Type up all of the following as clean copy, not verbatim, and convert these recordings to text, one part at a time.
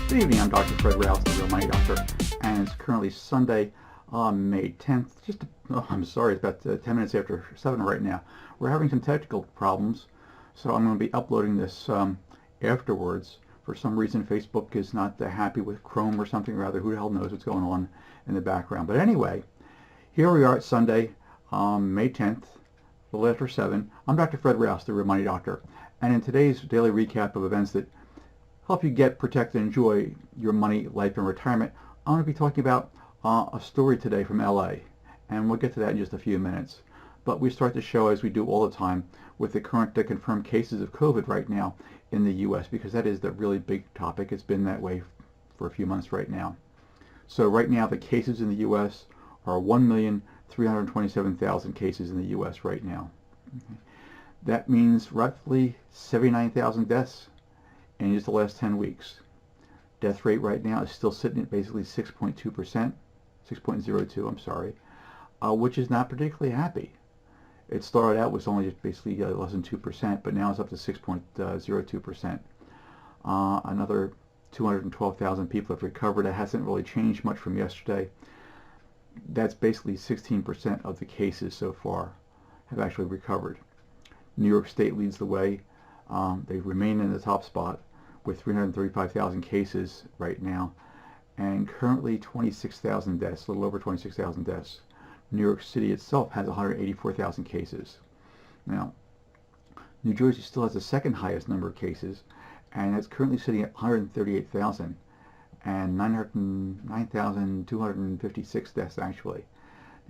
Good evening, I'm Dr. Fred Rouse, the Real Money Doctor, and it's currently Sunday, May 10th. I'm sorry, it's about 10 minutes after 7 right now. We're having some technical problems, so I'm going to be uploading this afterwards. For some reason, Facebook is not happy with Chrome or something or other. Who the hell knows what's going on in the background. But anyway, here we are at Sunday, May 10th, a little after 7. I'm Dr. Fred Rouse, the Real Money Doctor, and in today's daily recap of events that help you get, protect, and enjoy your money, life, and retirement, I'm going to be talking about a story today from LA, and we'll get to that in just a few minutes. But we start the show, as we do all the time, with the current confirmed cases of COVID right now in the U.S., because that is the really big topic. It's been that way for a few months right now. So right now, the cases in the U.S. are 1,327,000 cases in the U.S. right now. Okay. That means roughly 79,000 deaths in just the last 10 weeks. Death rate right now is still sitting at basically 6.2%, 6.02, I'm sorry, which is not particularly happy. It started out with only just basically less than 2%, but now it's up to 6.02%. Another 212,000 people have recovered. That hasn't really changed much from yesterday. That's basically 16% of the cases so far have actually recovered. New York State leads the way. They remain in the top spot with 335,000 cases right now, and currently 26,000 deaths, a little over 26,000 deaths. New York City itself has 184,000 cases. Now, New Jersey still has the second highest number of cases, and it's currently sitting at 138,000 and 9,256 deaths actually.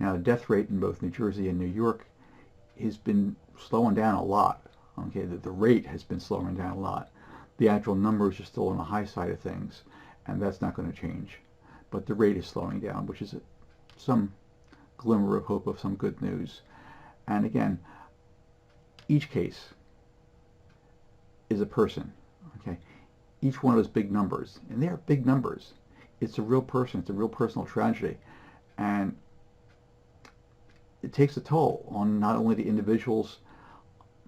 Now, the death rate in both New Jersey and New York has been slowing down a lot. Okay, the rate has been slowing down a lot. The actual numbers are still on the high side of things, and that's not going to change. But the rate is slowing down, which is some glimmer of hope of some good news. And again, each case is a person. Okay, each one of those big numbers, and they are big numbers. It's a real person. It's a real personal tragedy, and it takes a toll on not only the individuals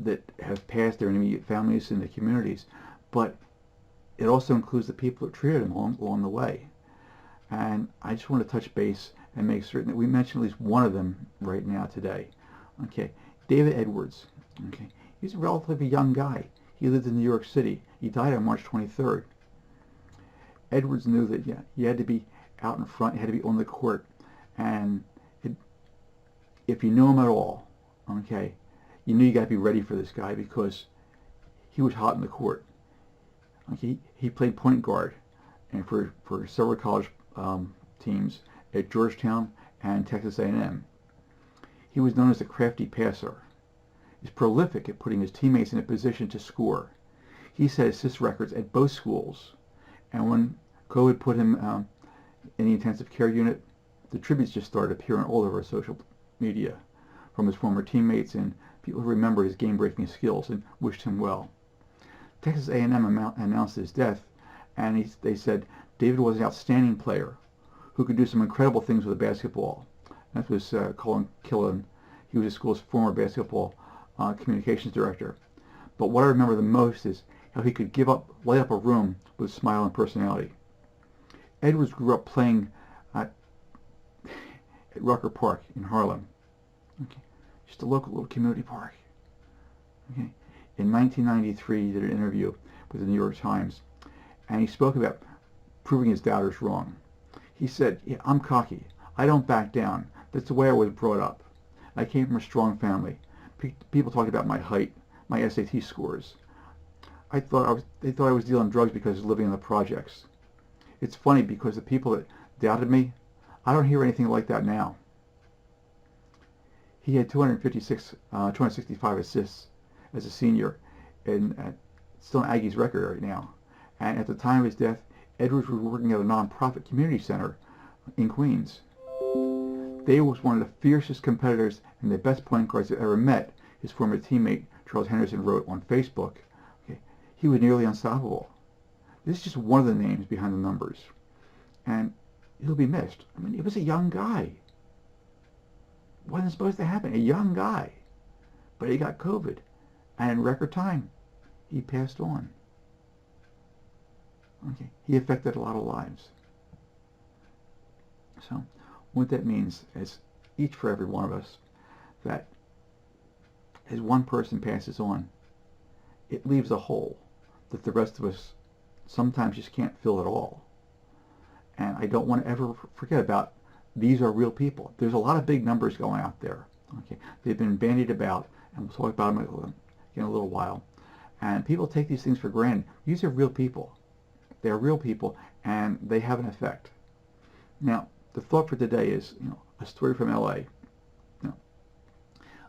that have passed, their immediate families and the communities, but it also includes the people that treated them along the way. And I just want to touch base and make certain that we mention at least one of them right now today. Okay, David Edwards. Okay, he's a relatively young guy. He lived in New York City. He died on March 23rd. Edwards knew that he had to be out in front, he had to be on the court, and if you knew him at all, okay, you knew you got to be ready for this guy because he was hot in the court. Okay, he played point guard and for several college teams at Georgetown and Texas A&M. He was known as a crafty passer. He's prolific at putting his teammates in a position to score. He set assist records at both schools, and when COVID put him in the intensive care unit, the tributes just started appearing all over social media from his former teammates and people who remember his game-breaking skills and wished him well. Texas A&M announced his death, and they said David was an outstanding player who could do some incredible things with a basketball. That was Colin Killen. He was the school's former basketball communications director. But what I remember the most is how he could light up a room with a smile and personality. Edwards grew up playing at Rucker Park in Harlem. Okay, just a local little community park. Okay. In 1993, he did an interview with the New York Times, and he spoke about proving his doubters wrong. He said, "Yeah, I'm cocky. I don't back down. That's the way I was brought up. I came from a strong family. People talked about my height, my SAT scores. They thought I was dealing drugs because I was living in the projects. It's funny because the people that doubted me, I don't hear anything like that now." He had 265 assists as a senior, and still an Aggies record right now. And at the time of his death, Edwards was working at a non-profit community center in Queens. Dave was one of the fiercest competitors and the best point guards I've ever met, his former teammate Charles Henderson wrote on Facebook. Okay. He was nearly unstoppable. This is just one of the names behind the numbers. And he'll be missed. I mean, he was a young guy. Wasn't supposed to happen. A young guy. But he got COVID. And in record time, he passed on. Okay, he affected a lot of lives. So what that means is each for every one of us, that as one person passes on, it leaves a hole that the rest of us sometimes just can't fill at all. And I don't want to ever forget about, these are real people. There's a lot of big numbers going out there. Okay, they've been bandied about, and we'll talk about them in a little while. And people take these things for granted. These are real people. They're real people, and they have an effect. Now, the thought for today is, a story from LA.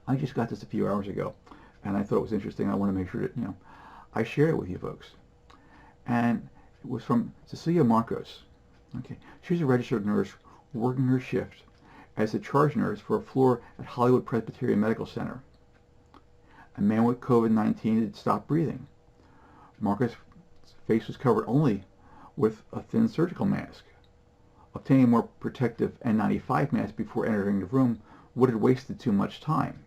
I just got this a few hours ago, and I thought it was interesting. I want to make sure that, I share it with you folks. And it was from Cecilia Marcos. Okay, she's a registered nurse working her shift as a charge nurse for a floor at Hollywood Presbyterian Medical Center. A man with COVID-19 had stopped breathing. Marcus' face was covered only with a thin surgical mask. Obtaining a more protective N95 mask before entering the room would have wasted too much time.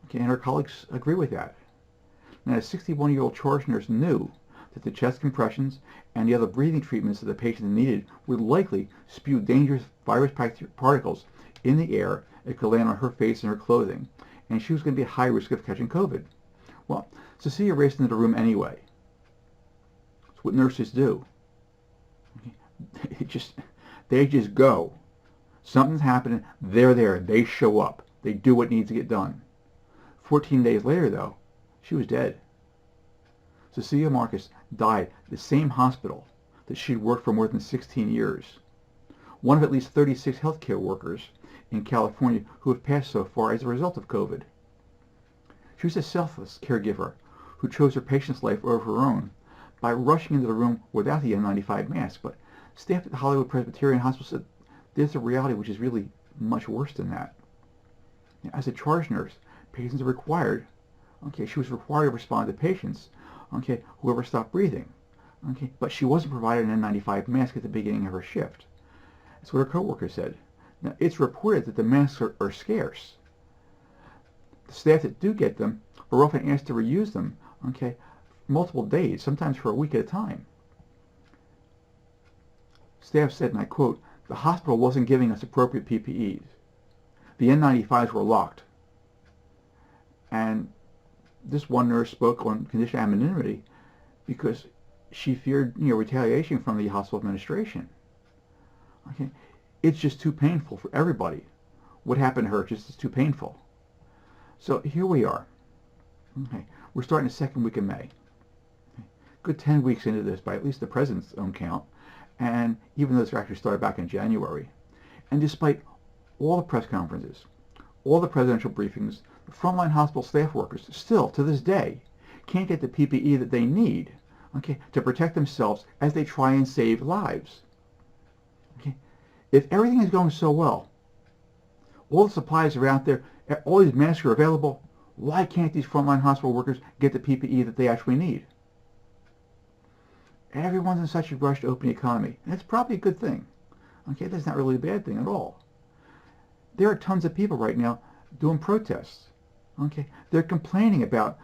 Okay, and her colleagues agree with that. Now, a 61-year-old charge nurse knew that the chest compressions and the other breathing treatments that the patient needed would likely spew dangerous virus particles in the air that could land on her face and her clothing, and she was going to be at high risk of catching COVID. Well, Cecilia raced into the room anyway. It's what nurses do. They just go. Something's happening, they're there, they show up. They do what needs to get done. 14 days later, though, she was dead. Cecilia Marcus died at the same hospital that she'd worked for more than 16 years. One of at least 36 healthcare workers in California who have passed so far as a result of COVID. She was a selfless caregiver who chose her patient's life over her own by rushing into the room without the N95 mask. But staff at the Hollywood Presbyterian Hospital said there's a reality which is really much worse than that. As a charge nurse, patients are required, she was required to respond to patients, whoever stopped breathing. But she wasn't provided an N95 mask at the beginning of her shift. That's what her coworker said. Now, it's reported that the masks are scarce. The staff that do get them are often asked to reuse them, multiple days, sometimes for a week at a time. Staff said, and I quote, "The hospital wasn't giving us appropriate PPEs. The N95s were locked." And this one nurse spoke on condition of anonymity because she feared, retaliation from the hospital administration. It's just too painful for everybody. What happened to her just is too painful. So here we are. We're starting the second week of May. Good 10 weeks into this by at least the president's own count, and even though this actually started back in January. And despite all the press conferences, all the presidential briefings, the frontline hospital staff workers still, to this day, can't get the PPE that they need, to protect themselves as they try and save lives. If everything is going so well, all the supplies are out there, all these masks are available, why can't these frontline hospital workers get the PPE that they actually need? Everyone's in such a rush to open the economy, and it's probably a good thing. That's not really a bad thing at all. There are tons of people right now doing protests. They're complaining about,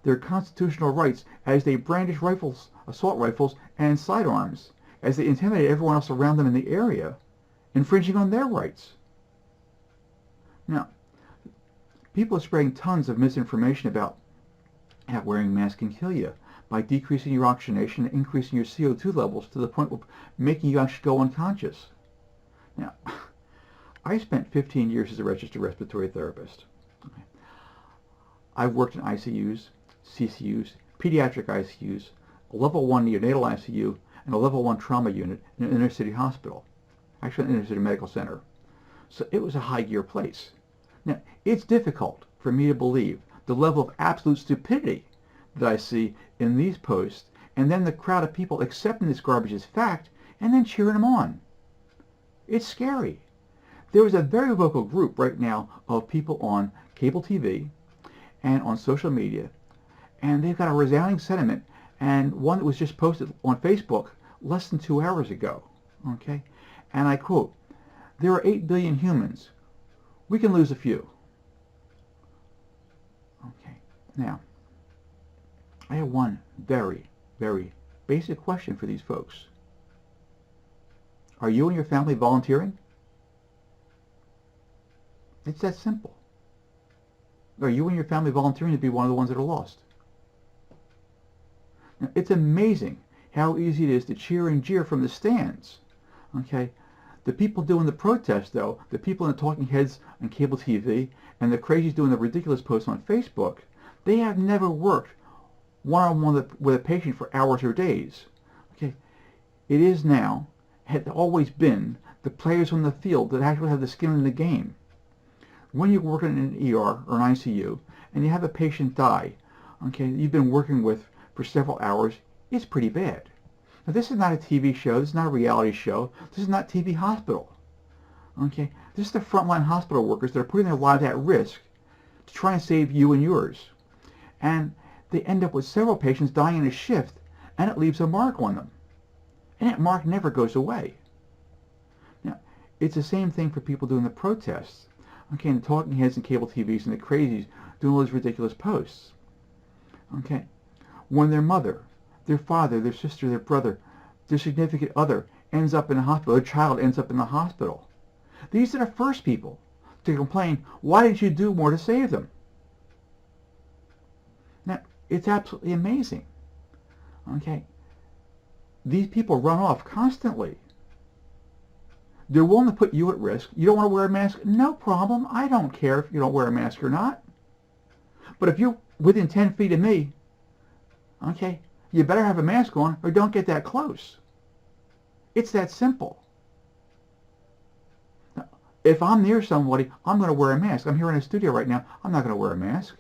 their constitutional rights as they brandish rifles, assault rifles, and sidearms, as they intimidate everyone else around them in the area, infringing on their rights. Now, people are spreading tons of misinformation about how wearing masks can kill you by decreasing your oxygenation and increasing your CO2 levels to the point of making you actually go unconscious. Now, I spent 15 years as a registered respiratory therapist. I've worked in ICUs, CCUs, pediatric ICUs, a level 1 neonatal ICU, and a level 1 trauma unit in an inner city hospital, actually an inner city medical center. So it was a high gear place. Now, it's difficult for me to believe the level of absolute stupidity that I see in these posts, and then the crowd of people accepting this garbage as fact and then cheering them on. It's scary. There is a very vocal group right now of people on cable TV and on social media, and they've got a resounding sentiment, and one that was just posted on Facebook less than 2 hours ago. And I quote, "There are 8 billion humans. We can lose a few." Now, I have one very, very basic question for these folks. Are you and your family volunteering? It's that simple. Are you and your family volunteering to be one of the ones that are lost? Now, it's amazing how easy it is to cheer and jeer from the stands. Okay? The people doing the protest, though, the people in the talking heads on cable TV, and the crazies doing the ridiculous posts on Facebook, they have never worked one-on-one with a patient for hours or days. Okay? It is now, had always been, the players on the field that actually have the skin in the game. When you're working in an ER or an ICU and you have a patient die, okay, you've been working with for several hours, it's pretty bad. Now, this is not a TV show. This is not a reality show. This is not TV hospital. Okay, this is the frontline hospital workers that are putting their lives at risk to try and save you and yours. And they end up with several patients dying in a shift, and it leaves a mark on them. And that mark never goes away. Now, it's the same thing for people doing the protests. Okay, and the talking heads and cable TVs and the crazies doing all those ridiculous posts. Okay, when their mother, their father, their sister, their brother, their significant other ends up in the hospital, their child ends up in the hospital, these are the first people to complain, why didn't you do more to save them? Now, it's absolutely amazing. Okay, these people run off constantly. They're willing to put you at risk. You don't want to wear a mask? No problem. I don't care if you don't wear a mask or not. But if you're within 10 feet of me, okay, you better have a mask on or don't get that close. It's that simple. Now, if I'm near somebody, I'm going to wear a mask. I'm here in a studio right now. I'm not going to wear a mask.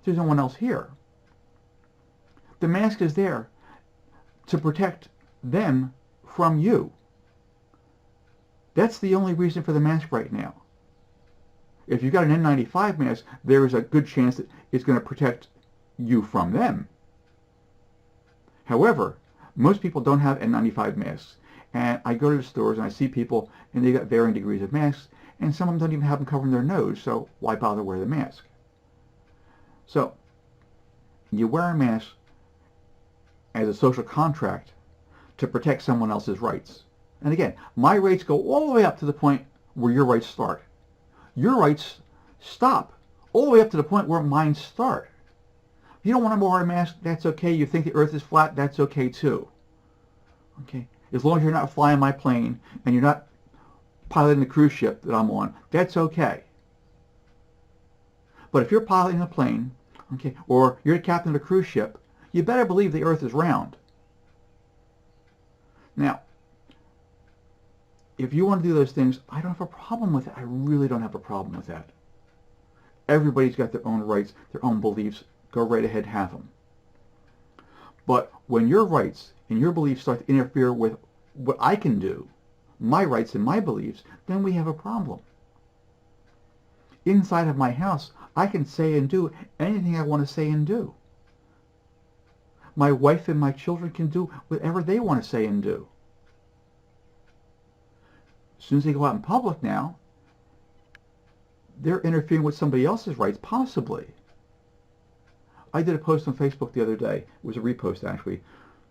There's no one else here. The mask is there to protect them from you. That's the only reason for the mask right now. If you've got an N95 mask, there is a good chance that it's going to protect you from them. However, most people don't have N95 masks. And I go to the stores and I see people and they got varying degrees of masks, and some of them don't even have them covering their nose, so why bother wear the mask? So, you wear a mask as a social contract to protect someone else's rights. And again, my rights go all the way up to the point where your rights start. Your rights stop all the way up to the point where mine start. If you don't want to wear a mask, that's okay. You think the earth is flat, that's okay too. Okay? As long as you're not flying my plane and you're not piloting the cruise ship that I'm on, that's okay. But if you're piloting a plane, okay, or you're the captain of a cruise ship, you better believe the earth is round. Now, if you want to do those things, I don't have a problem with it. I really don't have a problem with that. Everybody's got their own rights, their own beliefs. Go right ahead, have them. But when your rights and your beliefs start to interfere with what I can do, my rights and my beliefs, then we have a problem. Inside of my house, I can say and do anything I want to say and do. My wife and my children can do whatever they want to say and do. As soon as they go out in public now, they're interfering with somebody else's rights, possibly. I did a post on Facebook the other day. It was a repost, actually.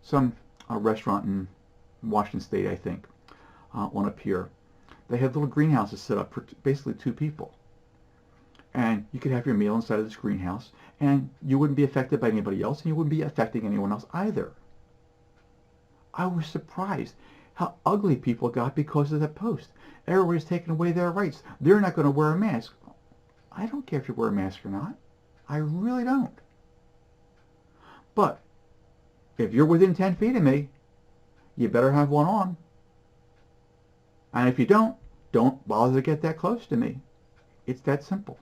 Some restaurant in Washington State, I think, on a pier. They had little greenhouses set up for basically 2 people. And you could have your meal inside of this greenhouse, and you wouldn't be affected by anybody else, and you wouldn't be affecting anyone else either. I was surprised how ugly people got because of that post. Everybody's taking away their rights. They're not going to wear a mask. I don't care if you wear a mask or not. I really don't. But if you're within 10 feet of me, you better have one on. And if you don't bother to get that close to me. It's that simple.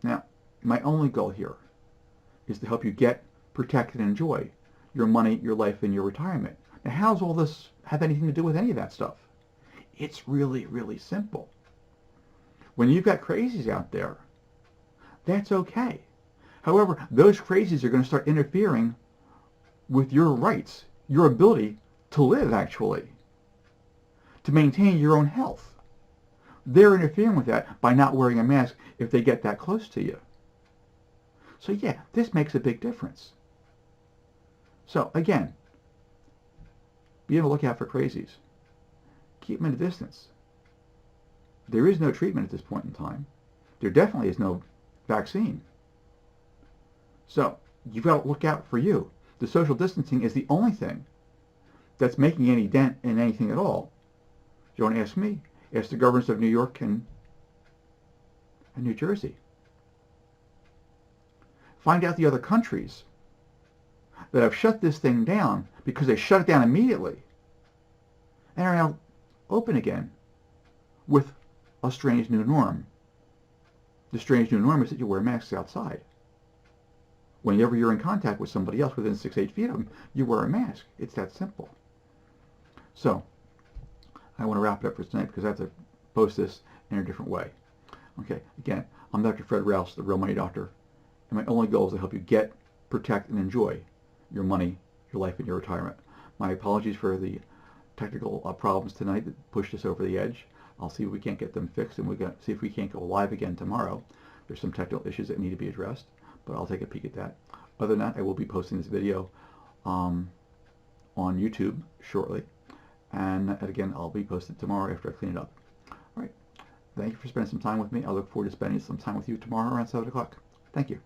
Now, my only goal here is to help you get, protect, and enjoy your money, your life, and your retirement. Now, how does all this have anything to do with any of that stuff? It's really, really simple. When you've got crazies out there, that's okay. However, those crazies are going to start interfering with your rights, your ability to live, actually, to maintain your own health. They're interfering with that by not wearing a mask if they get that close to you. So yeah, this makes a big difference. So again, Be on the lookout for crazies. Keep them at a distance. There is no treatment at this point in time. There definitely is no vaccine. So you've got to look out for you. The social distancing is the only thing that's making any dent in anything at all. If you want to ask me, ask the governors of New York and New Jersey. Find out the other countries that have shut this thing down because they shut it down immediately and are now open again with a strange new norm. The strange new norm is that you wear masks outside. Whenever you're in contact with somebody else within 6-8 feet of them, you wear a mask. It's that simple. So, I want to wrap it up for tonight because I have to post this in a different way. Okay, again, I'm Dr. Fred Rouse, the Real Money Doctor, and my only goal is to help you get, protect, and enjoy your money, your life, and your retirement. My apologies for the technical problems tonight that pushed us over the edge. I'll see if we can't get them fixed, and we're going to see if we can't go live again tomorrow. There's some technical issues that need to be addressed, but I'll take a peek at that. Other than that, I will be posting this video on YouTube shortly, and again, I'll be posted tomorrow after I clean it up. All right. Thank you for spending some time with me. I look forward to spending some time with you tomorrow around 7 o'clock. Thank you.